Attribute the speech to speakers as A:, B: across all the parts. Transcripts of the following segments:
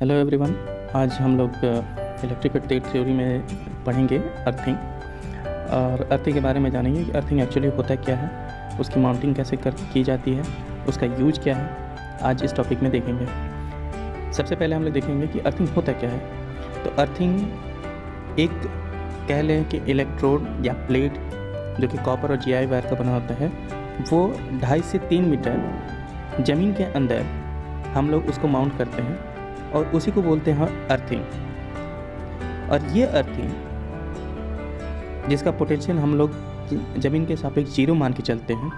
A: Hello everyone. आज हम लोग इलेक्ट्रिकल थ्योरी में पढ़ेंगे अर्थिंग, और अर्थिंग के बारे में जानेंगे कि अर्थिंग एक्चुअली होता क्या है, उसकी माउंटिंग कैसे की जाती है, उसका यूज क्या है। आज इस टॉपिक में देखेंगे। सबसे पहले हम लोग देखेंगे कि अर्थिंग होता क्या है। तो अर्थिंग एक कह लें कि इलेक्ट्रोड या प्लेट जो कि कॉपर और जीआई वायर का बना होता है, वो 2.5 से 3 मीटर ज़मीन के अंदर हम लोग उसको माउंट करते हैं और उसी को बोलते हैं अर्थिंग। और ये अर्थिंग जिसका पोटेंशियल हम लोग ज़मीन के सापेक्ष जीरो मान के चलते हैं,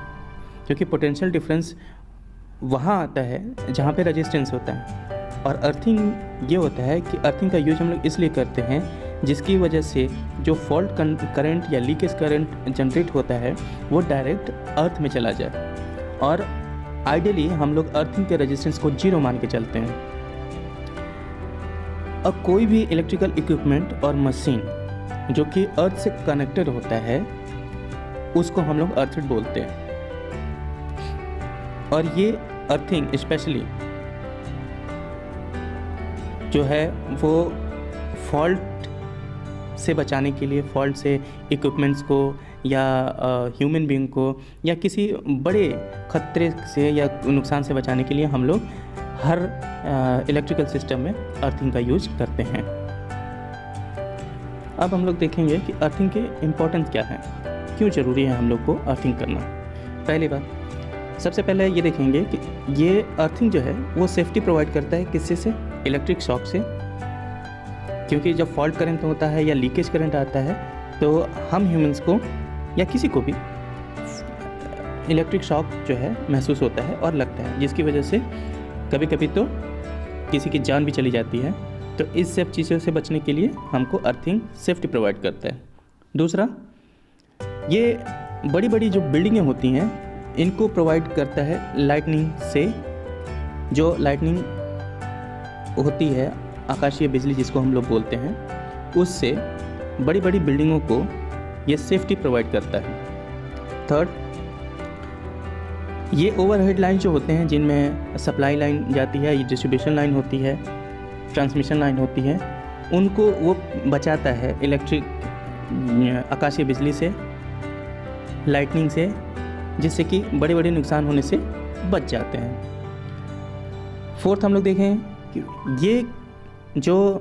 A: क्योंकि पोटेंशियल डिफरेंस वहाँ आता है जहाँ पे रेजिस्टेंस होता है। और अर्थिंग ये होता है कि अर्थिंग का यूज हम लोग इसलिए करते हैं जिसकी वजह से जो फॉल्ट करंट या लीकेज करंट जनरेट होता है वो डायरेक्ट अर्थ में चला जाए। और आइडियली हम लोग अर्थिंग के रेजिस्टेंस को जीरो मान के चलते हैं। अब कोई भी इलेक्ट्रिकल इक्विपमेंट और मशीन जो कि अर्थ से कनेक्टेड होता है उसको हम लोग अर्थिंग बोलते हैं। और ये अर्थिंग स्पेशली जो है वो फॉल्ट से बचाने के लिए, फॉल्ट से इक्विपमेंट्स को या ह्यूमन बीइंग को या किसी बड़े खतरे से या नुकसान से बचाने के लिए हम लोग हर इलेक्ट्रिकल सिस्टम में अर्थिंग का यूज करते हैं। अब हम लोग देखेंगे कि अर्थिंग के इम्पोर्टेंस क्या है, क्यों ज़रूरी है हम लोग को अर्थिंग करना। पहली बात, सबसे पहले ये देखेंगे कि ये अर्थिंग जो है वो सेफ्टी प्रोवाइड करता है किससे से, इलेक्ट्रिक शॉक से। क्योंकि जब फॉल्ट करंट होता है या लीकेज करंट आता है तो हम ह्यूमंस को या किसी को भी इलेक्ट्रिक शॉक जो है महसूस होता है और लगता है, जिसकी वजह से कभी कभी तो किसी की जान भी चली जाती है। तो इस सब चीज़ों से बचने के लिए हमको अर्थिंग सेफ्टी प्रोवाइड करता है। दूसरा, ये बड़ी बड़ी जो बिल्डिंगें होती हैं इनको प्रोवाइड करता है लाइटनिंग से। जो लाइटनिंग होती है, आकाशीय बिजली जिसको हम लोग बोलते हैं, उससे बड़ी बड़ी बिल्डिंगों को ये सेफ्टी प्रोवाइड करता है। थर्ड, ये ओवरहेड लाइन जो होते हैं जिनमें सप्लाई लाइन जाती है, ये डिस्ट्रीब्यूशन लाइन होती है, ट्रांसमिशन लाइन होती है, उनको वो बचाता है इलेक्ट्रिक आकाशीय बिजली से, लाइटनिंग से, जिससे कि बड़े बड़े नुकसान होने से बच जाते हैं। फोर्थ, हम लोग देखें कि ये जो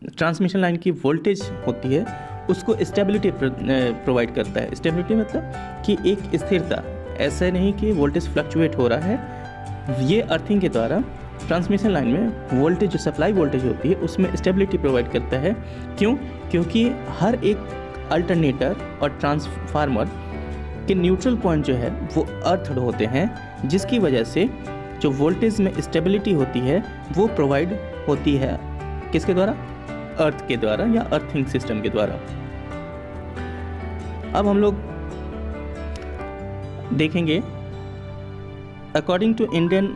A: ट्रांसमिशन लाइन की वोल्टेज होती है उसको स्टेबिलिटी प्रोवाइड करता है। स्टेबिलिटी मतलब कि एक स्थिरता, ऐसा नहीं कि वोल्टेज फ्लक्चुएट हो रहा है। ये अर्थिंग के द्वारा ट्रांसमिशन लाइन में वोल्टेज, जो सप्लाई वोल्टेज होती है, उसमें स्टेबिलिटी प्रोवाइड करता है। क्यों? क्योंकि हर एक अल्टरनेटर और ट्रांसफार्मर के न्यूट्रल पॉइंट जो है वो अर्थड होते हैं, जिसकी वजह से जो वोल्टेज में स्टेबिलिटी होती है वो प्रोवाइड होती है किसके द्वारा? अर्थ के द्वारा या अर्थिंग सिस्टम के द्वारा। अब हम लोग देखेंगे according to Indian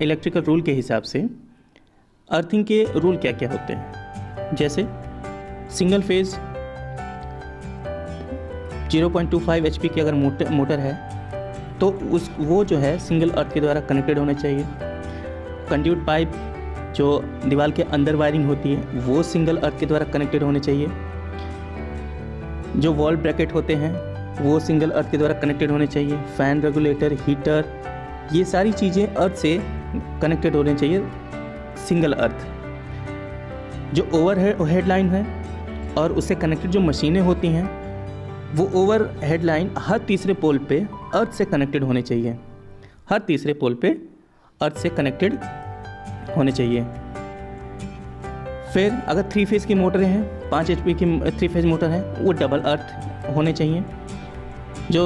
A: electrical rule के हिसाब से अर्थिंग के रूल क्या क्या होते हैं। जैसे सिंगल फेज 0.25 HP की अगर मोटर है तो वो जो है सिंगल अर्थ के द्वारा कनेक्टेड होने चाहिए। कंड्यूट पाइप जो दीवार के अंदर वायरिंग होती है वो सिंगल अर्थ के द्वारा कनेक्टेड होने चाहिए। जो वॉल ब्रैकेट होते हैं वो सिंगल अर्थ के द्वारा कनेक्टेड होने चाहिए। फ़ैन, रेगुलेटर, हीटर, ये सारी चीज़ें अर्थ से कनेक्टेड होने चाहिए, सिंगल अर्थ। जो ओवर हेड लाइन है और उससे कनेक्टेड जो मशीनें होती हैं वो ओवर हेड लाइन हर तीसरे पोल पे अर्थ से कनेक्टेड होने चाहिए। हर तीसरे पोल पे अर्थ से कनेक्टेड होने चाहिए। फिर अगर 3 फेज़ की मोटरें हैं, 5 HP की 3 फेज़ मोटर है, वो डबल अर्थ होने चाहिए। जो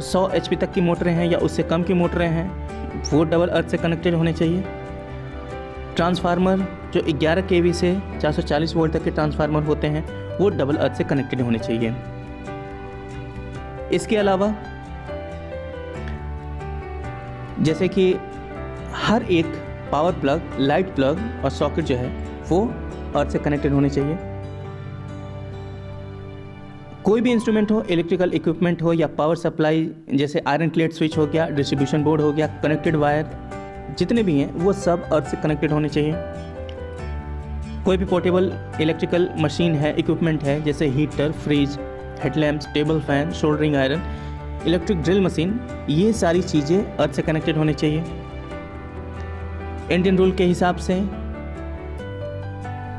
A: 100 HP तक की मोटरें हैं या उससे कम की मोटरें हैं वो डबल अर्थ से कनेक्टेड होने चाहिए। ट्रांसफार्मर जो 11 kV से 440 वोल्ट तक के ट्रांसफार्मर होते हैं वो डबल अर्थ से कनेक्टेड होने चाहिए। इसके अलावा जैसे कि हर एक पावर प्लग, लाइट प्लग और सॉकेट जो है वो अर्थ से कनेक्टेड होने चाहिए। कोई भी इंस्ट्रूमेंट हो, इलेक्ट्रिकल इक्विपमेंट हो या पावर सप्लाई, जैसे आयरन प्लेट स्विच हो गया, डिस्ट्रीब्यूशन बोर्ड हो गया, कनेक्टेड वायर जितने भी हैं वो सब अर्थ से कनेक्टेड होने चाहिए। कोई भी पोर्टेबल इलेक्ट्रिकल मशीन है, इक्विपमेंट है, जैसे heater, fridge, headlamps, table fan, soldering iron, electric drill machine, ये सारी चीज़ें अर्थ से कनेक्टेड होनी चाहिए। इंडियन रूल के हिसाब से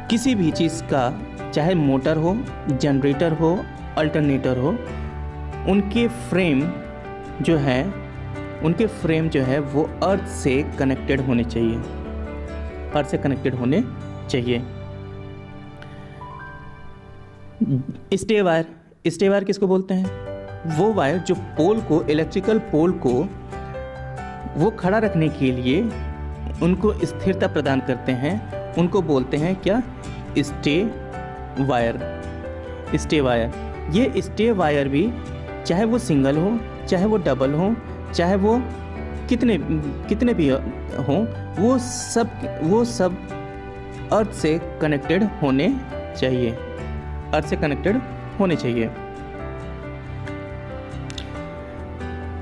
A: किसी भी चीज़ का, चाहे मोटर हो, जनरेटर हो, अल्टरनेटर हो, उनके फ्रेम जो है वो अर्थ से कनेक्टेड होने चाहिए, अर्थ से कनेक्टेड होने चाहिए। स्टे वायर किसको बोलते हैं? वो वायर जो पोल को, इलेक्ट्रिकल पोल को वो खड़ा रखने के लिए उनको स्थिरता प्रदान करते हैं, उनको बोलते हैं क्या? Stay wire. ये स्टे वायर भी चाहे वो सिंगल हो, चाहे वो डबल हो, चाहे वो कितने भी हों, वो सब अर्थ से कनेक्टेड होने चाहिए, अर्थ से कनेक्टेड होने चाहिए।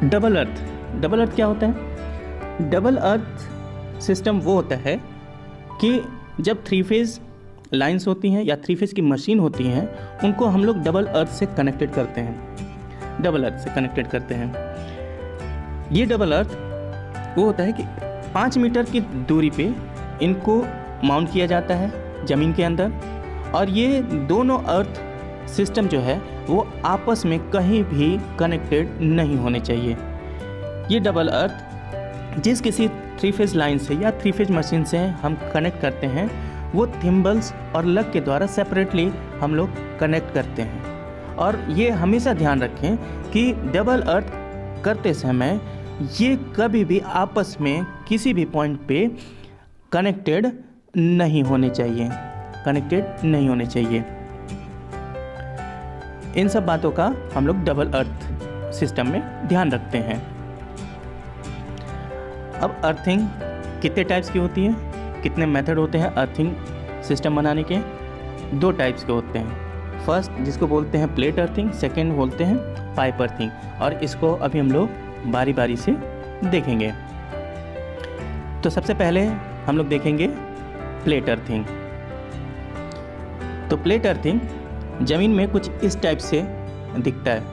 A: डबल अर्थ क्या होता है? डबल अर्थ सिस्टम वो होता है कि जब 3 फेज लाइंस होती हैं या 3 फेज की मशीन होती हैं, उनको हम लोग डबल अर्थ से कनेक्टेड करते हैं। ये डबल अर्थ वो होता है कि 5 मीटर की दूरी पे इनको माउंट किया जाता है ज़मीन के अंदर, और ये दोनों अर्थ सिस्टम जो है वो आपस में कहीं भी कनेक्टेड नहीं होने चाहिए। ये डबल अर्थ जिस किसी 3 फेज लाइन से या 3 फेज मशीन से हम कनेक्ट करते हैं, वो थिम्बल्स और लग के द्वारा सेपरेटली हम लोग कनेक्ट करते हैं। और ये हमेशा ध्यान रखें कि डबल अर्थ करते समय ये कभी भी आपस में किसी भी पॉइंट पे कनेक्टेड नहीं होने चाहिए, इन सब बातों का हम लोग डबल अर्थ सिस्टम में ध्यान रखते हैं। अब अर्थिंग कितने टाइप्स की होती है, कितने मेथड होते हैं अर्थिंग सिस्टम बनाने के? 2 टाइप्स के होते हैं। फर्स्ट जिसको बोलते हैं प्लेट अर्थिंग, सेकेंड बोलते हैं पाइप अर्थिंग, और इसको अभी हम लोग बारी बारी से देखेंगे। तो सबसे पहले हम लोग देखेंगे प्लेट अर्थिंग। तो प्लेट अर्थिंग ज़मीन में कुछ इस टाइप से दिखता है।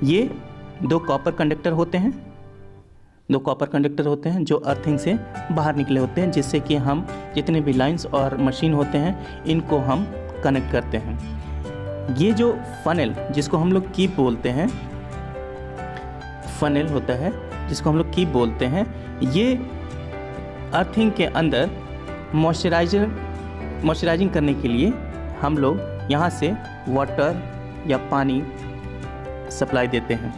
A: ये 2 कॉपर कंडक्टर होते हैं जो अर्थिंग से बाहर निकले होते हैं, जिससे कि हम जितने भी लाइंस और मशीन होते हैं इनको हम कनेक्ट करते हैं। ये जो फनेल जिसको हम लोग कीप बोलते हैं, ये अर्थिंग के अंदर मॉइस्चराइजिंग करने के लिए हम लोग यहाँ से वाटर या पानी सप्लाई देते हैं।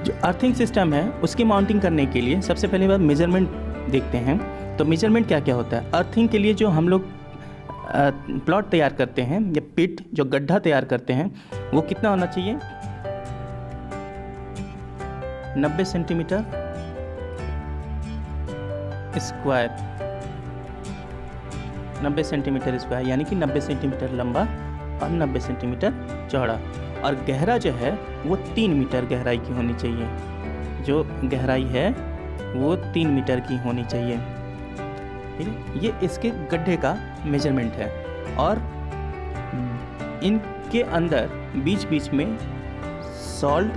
A: जो अर्थिंग सिस्टम है उसकी माउंटिंग करने के लिए सबसे पहले बात मेजरमेंट देखते हैं। तो मेजरमेंट क्या क्या होता है? अर्थिंग के लिए जो हम लोग प्लॉट तैयार करते हैं या पिट, जो गड्ढा तैयार करते हैं, वो कितना होना चाहिए? 90 सेंटीमीटर स्क्वायर, 90 सेंटीमीटर स्क्वायर, यानी कि 90 सेंटीमीटर लंबा और 90 सेंटीमीटर चौड़ा। और गहरा जो है वो 3 मीटर गहराई की होनी चाहिए। जो गहराई है वो 3 मीटर की होनी चाहिए। ठीक है, ये इसके गड्ढे का मेजरमेंट है। और इनके अंदर बीच बीच में सॉल्ट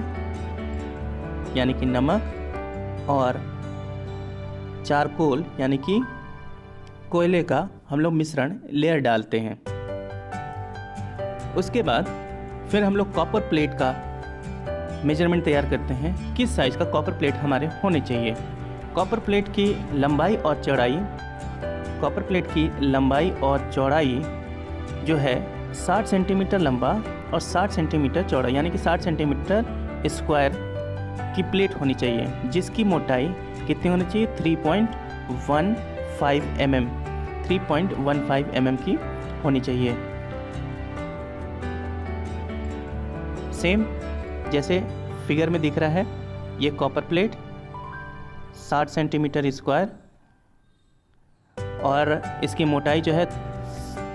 A: यानी कि नमक और चारकोल यानी कि कोयले का हम लोग मिश्रण लेयर डालते हैं। उसके बाद फिर हम लोग कॉपर प्लेट का मेजरमेंट तैयार करते हैं, किस साइज़ का कॉपर प्लेट हमारे होने चाहिए। कॉपर प्लेट की लंबाई और चौड़ाई जो है 60 सेंटीमीटर लंबा और 60 सेंटीमीटर चौड़ा, यानी कि 60 सेंटीमीटर स्क्वायर की प्लेट होनी चाहिए, जिसकी मोटाई कितनी होनी चाहिए? 3.15 mm की होनी चाहिए। सेम जैसे फिगर में दिख रहा है, ये कॉपर प्लेट 60 सेंटीमीटर स्क्वायर और इसकी मोटाई जो है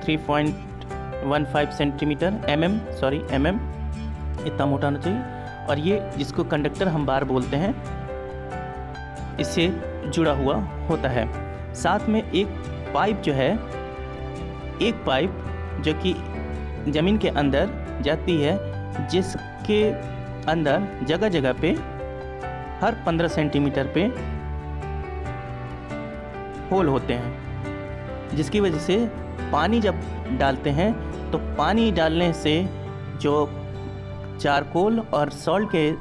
A: 3.15 सेंटीमीटर mm इतना मोटा होना चाहिए। और ये जिसको कंडक्टर हम बार बोलते हैं, इससे जुड़ा हुआ होता है। साथ में एक पाइप जो कि ज़मीन के अंदर जाती है, जिसके अंदर जगह जगह पे हर 15 सेंटीमीटर पे होल होते हैं, जिसकी वजह से पानी जब डालते हैं तो पानी डालने से जो चारकोल और सॉल्ट के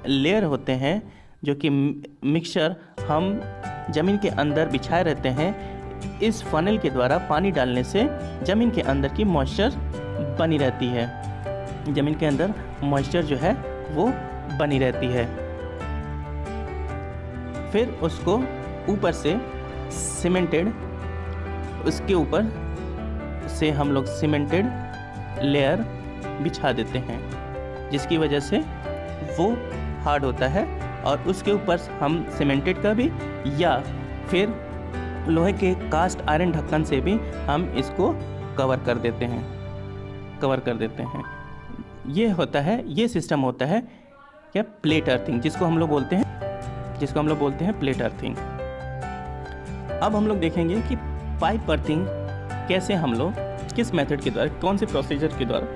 A: लेयर होते हैं, जो कि मिक्सचर हम ज़मीन के अंदर बिछाए रहते हैं, इस फनल के द्वारा पानी डालने से ज़मीन के अंदर की मॉइस्चर बनी रहती है। ज़मीन के अंदर मॉइस्चर जो है वो बनी रहती है। फिर उसको ऊपर से सीमेंटेड, उसके ऊपर से हम लोग सीमेंटेड लेयर बिछा देते हैं, जिसकी वजह से वो हार्ड होता है। और उसके ऊपर हम सीमेंटेड का भी या फिर लोहे के कास्ट आयरन ढक्कन से भी हम इसको कवर कर देते हैं। ये सिस्टम होता है क्या, प्लेट अर्थिंग, जिसको हम लोग बोलते हैं प्लेट अर्थिंग। अब हम लोग देखेंगे कि पाइप अर्थिंग कैसे हम लोग, किस मेथड के द्वारा, कौन से प्रोसीजर के द्वारा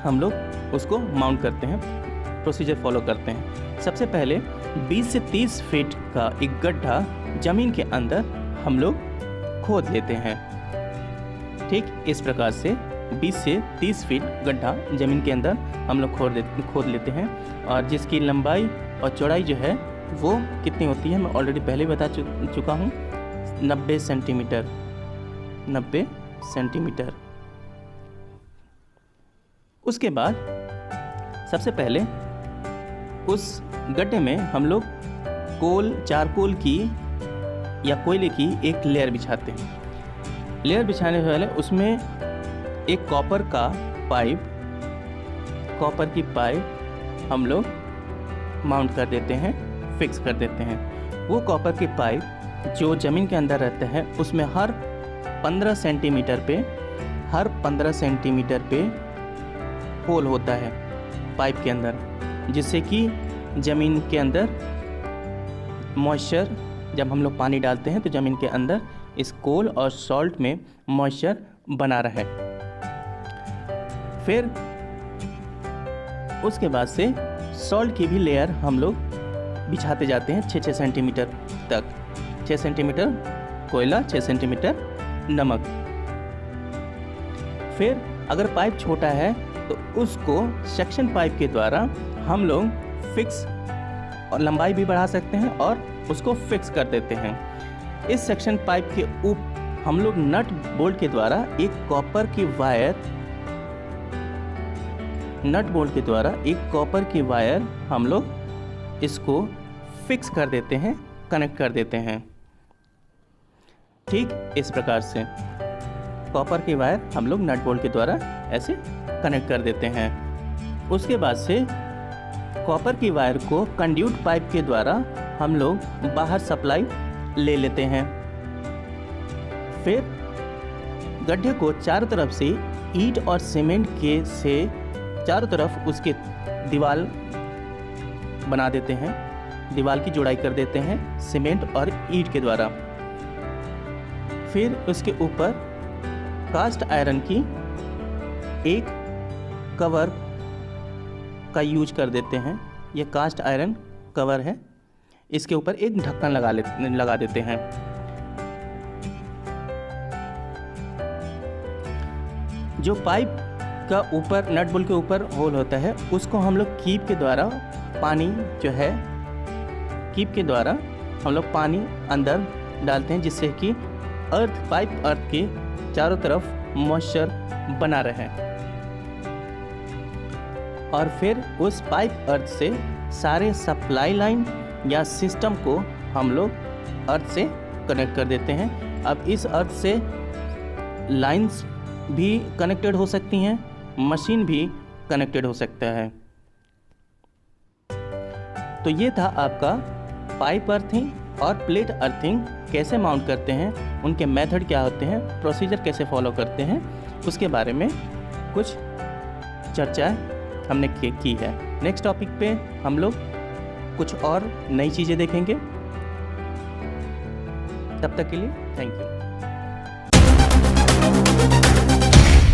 A: हम लोग उसको माउंट करते हैं, प्रोसीजर फॉलो करते हैं। सबसे पहले 20 से 30 फीट का एक गड्ढा ज़मीन के अंदर हम लोग खोद लेते हैं। ठीक इस प्रकार से 20 से 30 फीट गड्ढा ज़मीन के अंदर हम लोग खोद लेते हैं। और जिसकी लंबाई और चौड़ाई जो है वो कितनी होती है, मैं ऑलरेडी पहले बता चुका हूँ, 90 सेंटीमीटर। उसके बाद सबसे पहले उस गड्ढे में हम लोग चारकोल की या कोयले की एक लेयर बिछाते हैं। लेयर बिछाने से पहले उसमें एक कॉपर की पाइप हम लोग माउंट कर देते हैं, फिक्स कर देते हैं। वो कॉपर की पाइप जो ज़मीन के अंदर रहते हैं, उसमें हर 15 सेंटीमीटर पे होल होता है पाइप के अंदर, जिससे कि ज़मीन के अंदर मॉइस्चर, जब हम लोग पानी डालते हैं तो ज़मीन के अंदर इस कोल और सॉल्ट में मॉइस्चर बना रहे। फिर उसके बाद से सॉल्ट की भी लेयर हम लोग बिछाते जाते हैं 6 सेंटीमीटर तक। 6 सेंटीमीटर कोयला, 6 सेंटीमीटर नमक। फिर अगर पाइप छोटा है तो उसको सेक्शन पाइप के द्वारा हम लोग फिक्स और लंबाई भी बढ़ा सकते हैं और उसको फिक्स कर देते हैं। इस सेक्शन पाइप के ऊपर हम लोग नट बोल्ट के द्वारा एक कॉपर की वायर हम लोग इसको फिक्स कर देते हैं, कनेक्ट कर देते हैं। ठीक इस प्रकार से कॉपर की वायर हम लोग नट बोल्ट के द्वारा ऐसे कनेक्ट कर देते हैं। उसके बाद से कॉपर की वायर को कंड्यूट पाइप के द्वारा हम लोग बाहर सप्लाई ले लेते हैं। फिर गड्ढे को चारों तरफ से ईंट और सीमेंट के से चारों तरफ उसके दीवार बना देते हैं, दीवार की जुड़ाई कर देते हैं सीमेंट और ईंट के द्वारा। फिर उसके ऊपर कास्ट आयरन की एक कवर का यूज कर देते हैं। ये कास्ट आयरन कवर है, इसके ऊपर एक ढक्कन लगा देते हैं। जो पाइप का ऊपर नट बोल्ट के ऊपर होल होता है, उसको हम लोग कीप के द्वारा हम लोग पानी अंदर डालते हैं, जिससे कि पाइप अर्थ के चारों तरफ मॉइस्चर बना रहे। और फिर उस पाइप अर्थ से सारे सप्लाई लाइन या सिस्टम को हम लोग अर्थ से कनेक्ट कर देते हैं। अब इस अर्थ से लाइंस भी कनेक्टेड हो सकती हैं, मशीन भी कनेक्टेड हो सकता है। तो ये था आपका पाइप अर्थिंग और प्लेट अर्थिंग कैसे माउंट करते हैं, उनके मेथड क्या होते हैं, प्रोसीजर कैसे फॉलो करते हैं, उसके बारे में कुछ चर्चा हमने की है। नेक्स्ट टॉपिक पे हम लोग कुछ और नई चीज़ें देखेंगे। तब तक के लिए थैंक यू।